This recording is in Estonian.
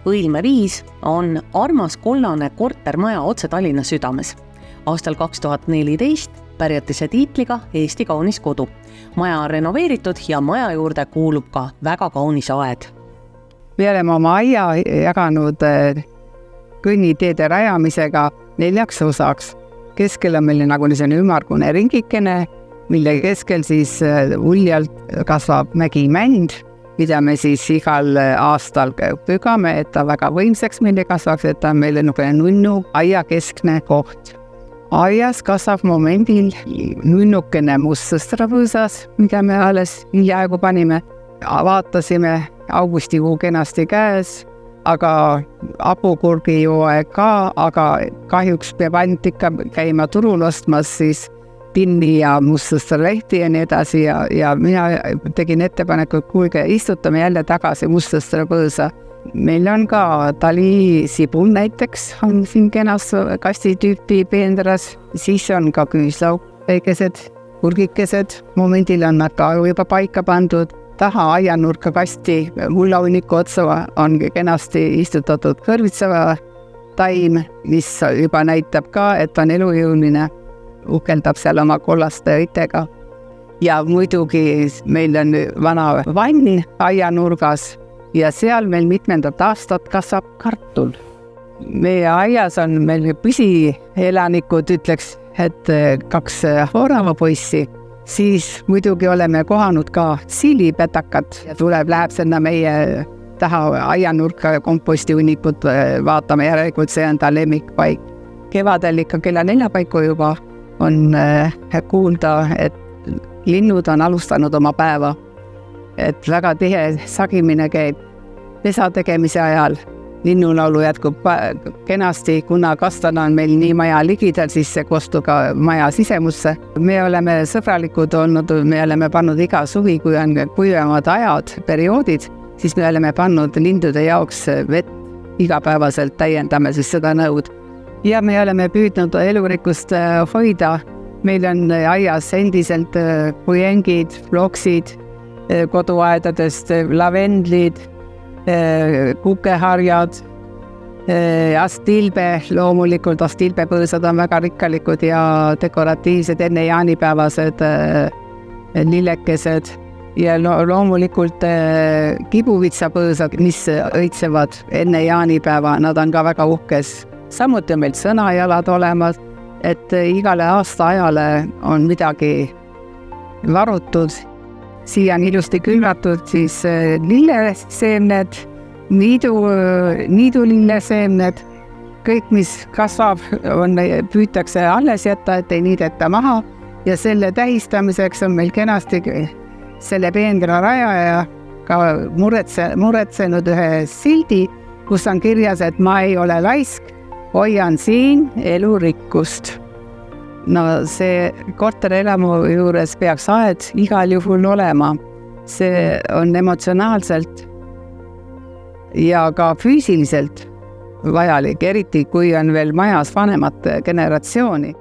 Õilmäe 5 on armas kollane kortermaja otse Tallinna südames. Aastal 2014 pärjati see tiitliga Eesti kaunis kodu. Maja on renoveeritud ja maja juurde kuulub ka väga kaunis aed. Me oleme oma aia jaganud kõnniteede rajamisega 4 osaks. Keskel on meil nagu ümmargune ringikene, mille keskel siis uljalt kasvab mägimänd, mida me siis igal aastal pügame, et ta väga võimsaks meile kasvaks, et ta on meile nunnu aiakeskne koht. Aias kasvab momendil nunnukene mustsõstrapõõsas, mida me alles hiljaaegu panime. Vaatasime augustikuu kenasti käes, aga hapukurgi jooaeg ka, aga kahjuks peab ainult ikka käima turul ostmas siis pinni ja mustsõstralehti ja nii edasi ja mina tegin ettepaneku, et kuulge, istutame jälle tagasi mustsõstrapõõsa. Meil on ka talisibul näiteks, on siin kenas kastitüüpi peendras, siis on ka küüslauk, väikesed kurgikesed, momendil on nad ka juba paika pandud. Taha aianurka kasti mullauniku otsa on kenasti istutatud kõrvitseva taim, mis juba näitab ka, et on elujõuline. Ukeldab seal oma kollaste õitega. Ja muidugi meil on vana vann aianurgas ja seal meil mitmendat aastat kasvab kartul. Meie aias on meil püsielanikud, ütleks, et 2 oravapoissi. Siis muidugi oleme kohanud ka siilipätakat ja läheb sinna meie taha aianurka kompostiunikut vaatame, järelikult see on ta lemmikpaik. Kevadel ikka kella 4 paiku juba on kuulda, et linnud on alustanud oma päeva. Et väga tihe sagimine käib pesa tegemise ajal. Linnulaulu jätkub kenasti, kuna kastana on meil nii maja ligidal, siis see kostub ka maja sisemusse. Me oleme sõbralikud olnud, me oleme pannud iga suvi, kui on kuivemad ajad, perioodid, siis me oleme pannud lindude jaoks vett igapäevaselt, täiendame siis seda nõud. Ja me oleme püüdnud elurikkust hoida. Meil on aias endiselt puiengid, floksid, koduaedadest lavendlid, kukeharjad, astilbe, loomulikult astilbepõõsad on väga rikkalikud ja dekoratiivsed enne jaanipäevased lillekesed ja loomulikult kibuvitsapõõsad, mis õitsevad enne jaanipäeva, nad on ka väga uhkes. Samuti on meil sõnajalad olemas, et igale aastaajale on midagi varutud. Siia on ilusti külvatud siis lilleseemned, niidulilleseemned, kõik mis kasvab, püütakse alles jätta, et ei niideta maha ja selle tähistamiseks on meil kenasti selle peendra rajaja ka muretsenud ühe sildi, kus on kirjas, et ma ei ole laisk, hoian siin elurikkust. No see korterelamu juures peaks aed igal juhul olema. See on emotsionaalselt ja ka füüsiliselt vajalik, eriti kui on veel majas vanemat generatsiooni.